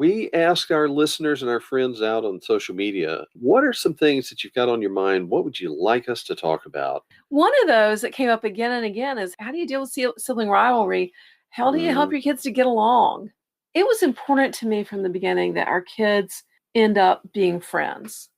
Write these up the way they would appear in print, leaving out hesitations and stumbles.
We asked our listeners and our friends out on social media, what are some things that you've got on your mind? What would you like us to talk about? One of those that came up again and again is, how do you deal with sibling rivalry? How do you help your kids to get along? It was important to me from the beginning that our kids end up being friends.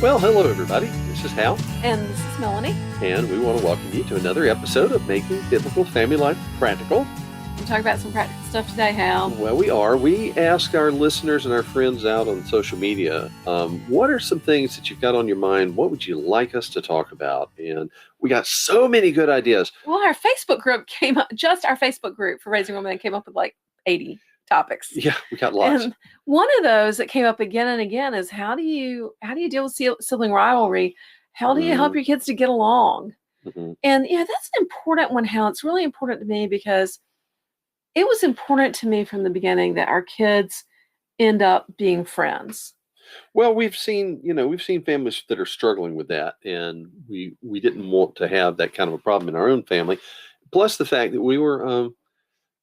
Well, hello, everybody. This is Hal. And this is Melanie. And we want to welcome you to another episode of Making Biblical Family Life Practical. We're talking about some practical stuff today, Hal. Well, we are. We asked our listeners and our friends out on social media, what are some things that you've got on your mind? What would you like us to talk about? And we got so many good ideas. Well, our Facebook group came up, just our Facebook group for Raising Women came up with like 80 topics. Yeah, we got lots. And one of those that came up again and again is, how do you deal with sibling rivalry? How do you help your kids to get along? Mm-hmm. And that's an important one, Hal. It's really important to me because it was important to me from the beginning that our kids end up being friends. Well, we've seen families that are struggling with that, and we didn't want to have that kind of a problem in our own family. Plus the fact that we were,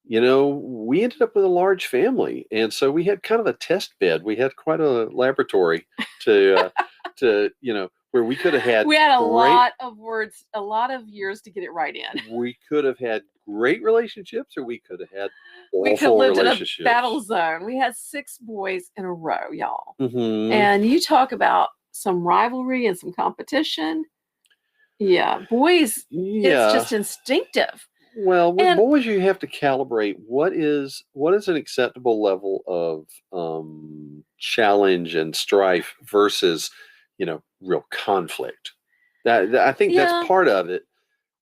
we ended up with a large family, and so we had kind of a test bed. We had quite a laboratory to where we could have had. We had a lot of words, a lot of years to get it right in. We could have had great relationships, or we could have had awful we could have lived relationships. In a battle zone. We had 6 boys in a row, y'all. Mm-hmm. And you talk about some rivalry and some competition. Yeah, boys, it's just instinctive. Well, with boys, you have to calibrate what is an acceptable level of challenge and strife versus, real conflict. I think that's part of it,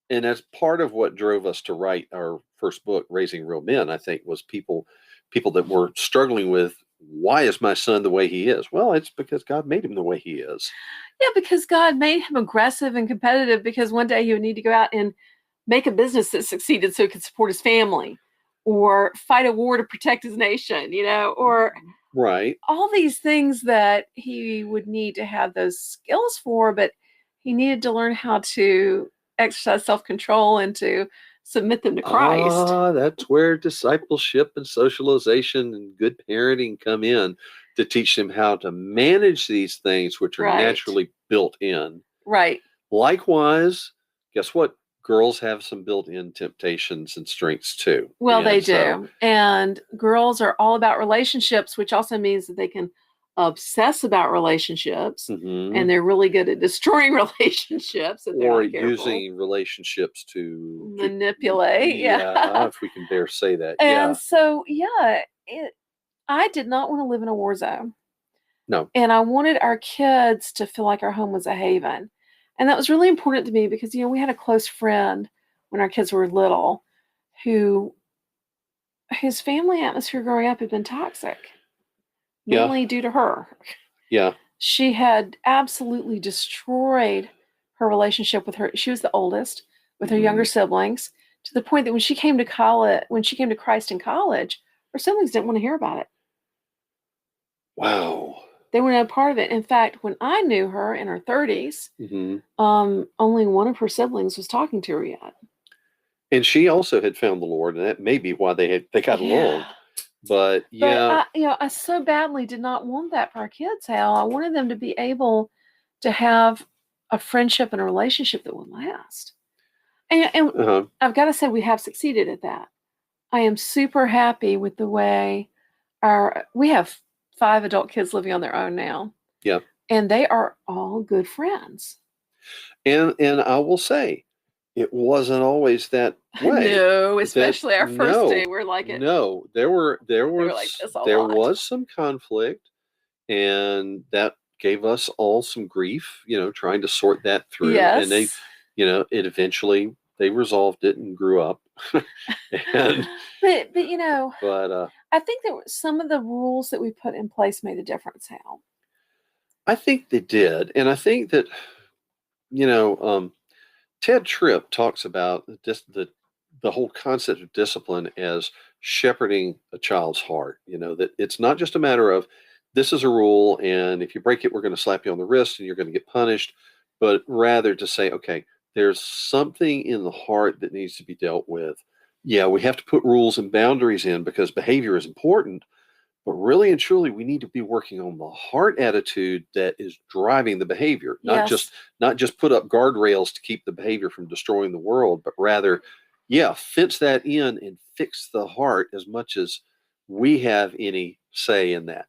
and that's part of what drove us to write our first book, Raising Real Men. I think was people that were struggling with, why is my son the way he is? Well, it's because God made him the way he is. Yeah, because God made him aggressive and competitive, because one day he would need to go out and make a business that succeeded so he could support his family, or fight a war to protect his nation, or right. All these things that he would need to have those skills for, but he needed to learn how to exercise self-control and to submit them to Christ. That's where discipleship and socialization and good parenting come in, to teach them how to manage these things which are naturally built in. Right. Likewise, guess what? Girls have some built-in temptations and strengths too. Well, they do. And girls are all about relationships, which also means that they can obsess about relationships, and they're really good at destroying relationships. Or using relationships to manipulate. If we can dare say that. And so, I did not want to live in a war zone. No. And I wanted our kids to feel like our home was a haven. And that was really important to me because, we had a close friend when our kids were little his family atmosphere growing up had been toxic. Mainly due to her. Yeah. She had absolutely destroyed her relationship with her. She was the oldest with her younger siblings, to the point that when she came to Christ in college, her siblings didn't want to hear about it. Wow. They were not part of it. In fact, when I knew her in her 30s, only one of her siblings was talking to her yet. And she also had found the Lord, and that may be why they got along. But I so badly did not want that for our kids, Hal. I wanted them to be able to have a friendship and a relationship that would last. And I've got to say, we have succeeded at that. I am super happy with the way we have 5 adult kids living on their own now. Yeah. And they are all good friends. And I will say, it wasn't always that way. No, especially our first day. We're like it. No, there was some conflict, and that gave us all some grief, trying to sort that through. Yes. And they, it eventually, they resolved it and grew up. But I think that some of the rules that we put in place made a difference, Hal. I think they did. And I think that, Ted Tripp talks about just the whole concept of discipline as shepherding a child's heart. That it's not just a matter of this is a rule, and if you break it, we're going to slap you on the wrist and you're going to get punished, but rather to say, okay, there's something in the heart that needs to be dealt with. Yeah, we have to put rules and boundaries in because behavior is important, but really and truly, we need to be working on the heart attitude that is driving the behavior, not just put up guardrails to keep the behavior from destroying the world, but rather, yeah, fence that in and fix the heart as much as we have any say in that.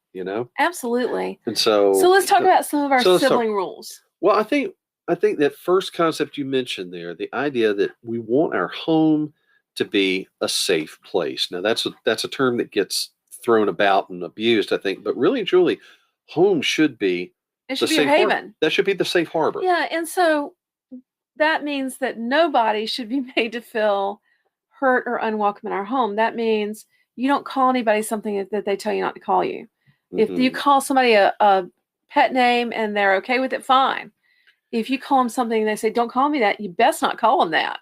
Absolutely. And so let's talk about some of our sibling rules. Well, I think that first concept you mentioned there, the idea that we want our home to be a safe place. Now, that's a term that gets thrown about and abused, I think, but really and truly, home should be it should be a haven. That should be the safe harbor. Yeah, and so that means that nobody should be made to feel hurt or unwelcome in our home. That means you don't call anybody something that they tell you not to call you. If you call somebody a pet name and they're okay with it, fine. If you call them something and they say, don't call me that, you best not call them that.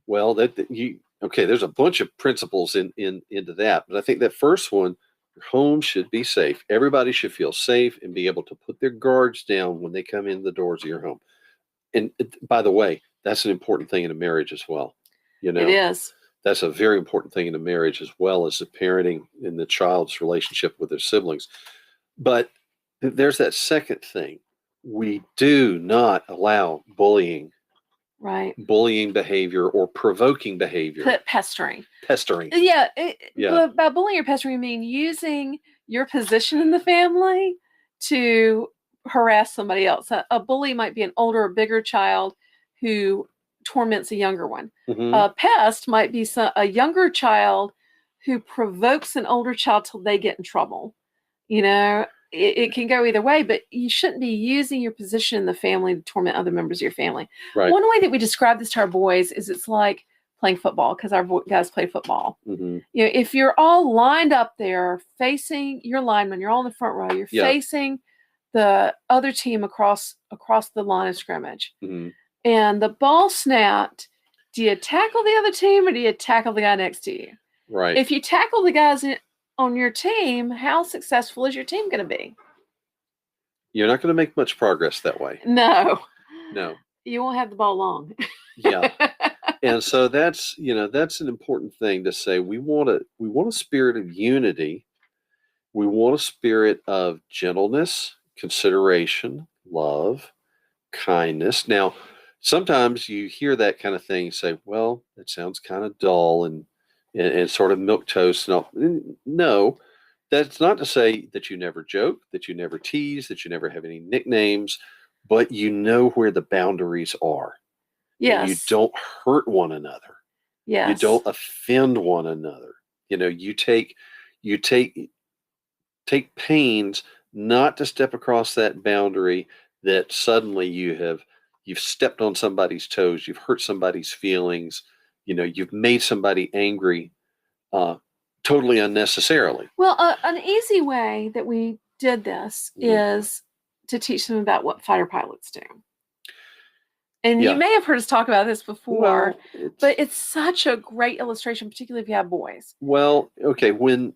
Well, there's a bunch of principles into that. But I think that first one, your home should be safe. Everybody should feel safe and be able to put their guards down when they come in the doors of your home. And by the way, that's an important thing in a marriage as well. It is. That's a very important thing in a marriage, as well as the parenting and the child's relationship with their siblings. But there's that second thing. We do not allow bullying. Right. Bullying behavior or provoking behavior. Pestering. Yeah. By bullying or pestering, I mean using your position in the family to harass somebody else. A bully might be an older or bigger child who torments a younger one. Mm-hmm. A pest might be a younger child who provokes an older child till they get in trouble. It can go either way, but you shouldn't be using your position in the family to torment other members of your family. Right. One way that we describe this to our boys is it's like playing football, because our guys play football. Mm-hmm. If you're all lined up there facing your lineman, you're all in the front row, you're facing the other team across the line of scrimmage, mm-hmm. and the ball snapped, do you tackle the other team or do you tackle the guy next to you? Right. If you tackle the guys on your team, how successful is your team going to be? You're not going to make much progress that way. No. You won't have the ball long. Yeah. And so that's an important thing to say. We want a spirit of unity. We want a spirit of gentleness, consideration, love, kindness. Now, sometimes you hear that kind of thing, say, well, that sounds kind of dull and sort of milquetoast and all. No, that's not to say that you never joke, that you never tease, that you never have any nicknames, but you know where the boundaries are. Yes. And you don't hurt one another. Yes. You don't offend one another. You take pains not to step across that boundary that suddenly you've stepped on somebody's toes, you've hurt somebody's feelings, you've made somebody angry totally unnecessarily. Well, an easy way that we did this is to teach them about what fighter pilots do. And you may have heard us talk about this before, but it's such a great illustration, particularly if you have boys. Well, okay, when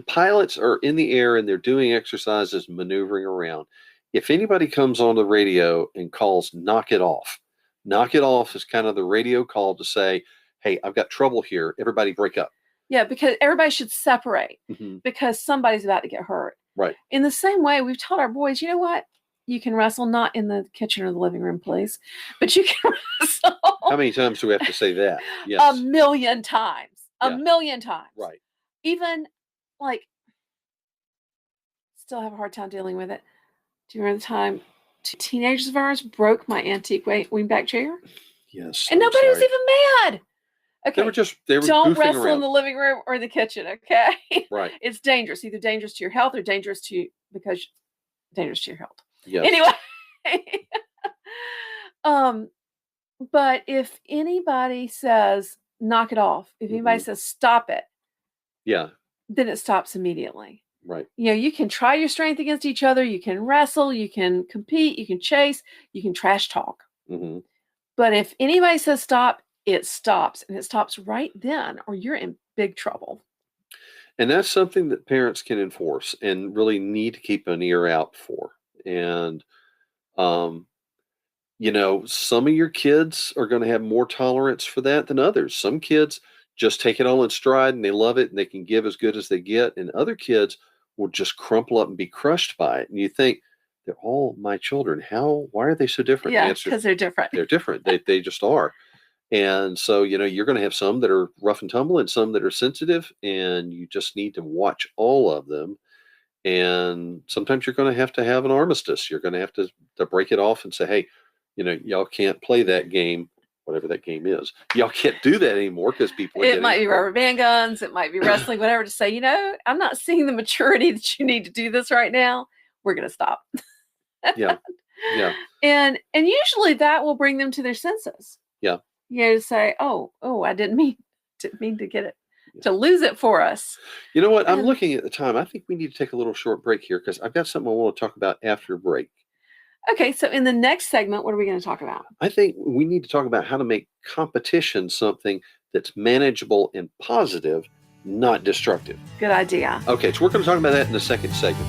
pilots are in the air and they're doing exercises, maneuvering around, if anybody comes on the radio and calls, knock it off. Knock it off is kind of the radio call to say, hey, I've got trouble here. Everybody break up. Yeah, because everybody should separate because somebody's about to get hurt. Right. In the same way, we've taught our boys, you know what? You can wrestle, not in the kitchen or the living room, please, but you can wrestle. How many times do we have to say that? Yes. 1,000,000 times. Yeah. 1,000,000 times. Right. Even, still have a hard time dealing with it. Do you remember the time 2 teenagers of ours broke my antique wingback chair? Yes. And nobody was even mad. Okay. They were don't wrestle around in the living room or the kitchen, okay? Right. It's dangerous. Either dangerous to your health or dangerous to you because dangerous to your health. Yes. Anyway. But if anybody says knock it off, if anybody says stop it, then it stops immediately. Right. You can try your strength against each other, you can wrestle, you can compete, you can chase, you can trash talk. Mm-hmm. But if anybody says stop, it stops, and it stops right then, or you're in big trouble. And that's something that parents can enforce and really need to keep an ear out for. And, um, some of your kids are going to have more tolerance for that than others. Some kids just take it all in stride and they love it and they can give as good as they get. And other kids will just crumple up and be crushed by it. And you think, they're all my children. Why are they so different? The Yeah, answer is because they're different. they're different. They just are. And so, you're going to have some that are rough and tumble and some that are sensitive, and you just need to watch all of them. And sometimes you're going to have an armistice. You're going to have to break it off and say, hey, y'all can't play that game, whatever that game is. Y'all can't do that anymore because people are It might be rubber band guns. It might be wrestling, whatever, to say, I'm not seeing the maturity that you need to do this right now. We're going to stop. Yeah. Yeah. And usually that will bring them to their senses. Yeah. To say, oh, I didn't mean to get it, to lose it for us. You know what? I'm looking at the time. I think we need to take a little short break here because I've got something I want to talk about after break. Okay, so in the next segment, what are we going to talk about? I think we need to talk about how to make competition something that's manageable and positive, not destructive. Good idea. Okay, so we're going to talk about that in the second segment.